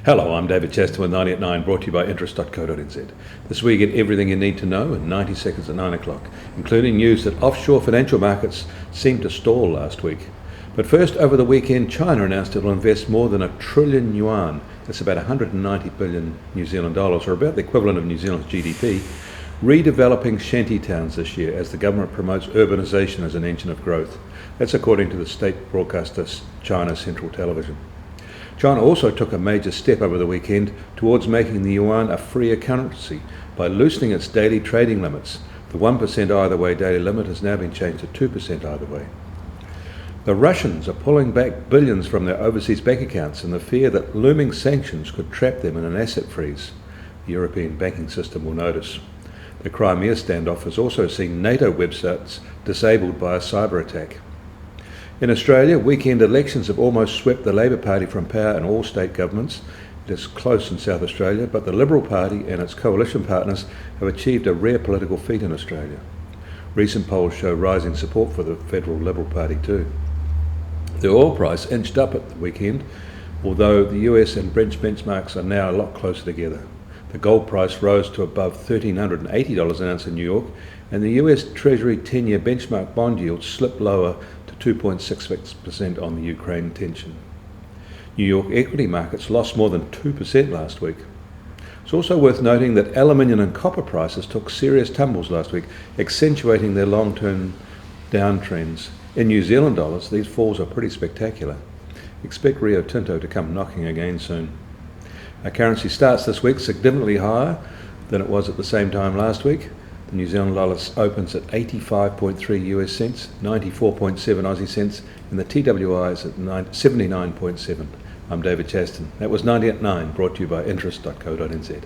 Hello, I'm David Chester with 90 at 9, brought to you by interest.co.nz. This week you get everything you need to know in 90 seconds at 9 o'clock, including news that offshore financial markets seemed to stall last week. But first, over the weekend, China announced it will invest more than $1 trillion yuan, that's about 190 billion New Zealand dollars, or about the equivalent of New Zealand's GDP, redeveloping shanty towns this year as the government promotes urbanisation as an engine of growth. That's according to the state broadcaster China Central Television. China also took a major step over the weekend towards making the yuan a freer currency by loosening its daily trading limits. The 1% either way daily limit has now been changed to 2% either way. The Russians are pulling back billions from their overseas bank accounts in the fear that looming sanctions could trap them in an asset freeze. The European banking system will notice. The Crimea standoff has also seen NATO websites disabled by a cyber attack. In Australia, weekend elections have almost swept the Labor Party from power in all state governments. It is close in South Australia, but the Liberal Party and its coalition partners have achieved a rare political feat in Australia. Recent polls show rising support for the federal Liberal Party too. The oil price inched up at the weekend, although the US and Brent benchmarks are now a lot closer together. The gold price rose to above $1,380 an ounce in New York, and the US Treasury 10-year benchmark bond yield slipped lower to 2.66% on the Ukraine tension. New York equity markets lost more than 2% last week. It's also worth noting that aluminium and copper prices took serious tumbles last week, accentuating their long-term downtrends. In New Zealand dollars, these falls are pretty spectacular. Expect Rio Tinto to come knocking again soon. Our currency starts this week significantly higher than it was at the same time last week. The New Zealand dollar opens at 85.3 US cents, 94.7 Aussie cents, and the TWI is at 79.7. I'm David Chaston. That was 90 at 9, brought to you by interest.co.nz.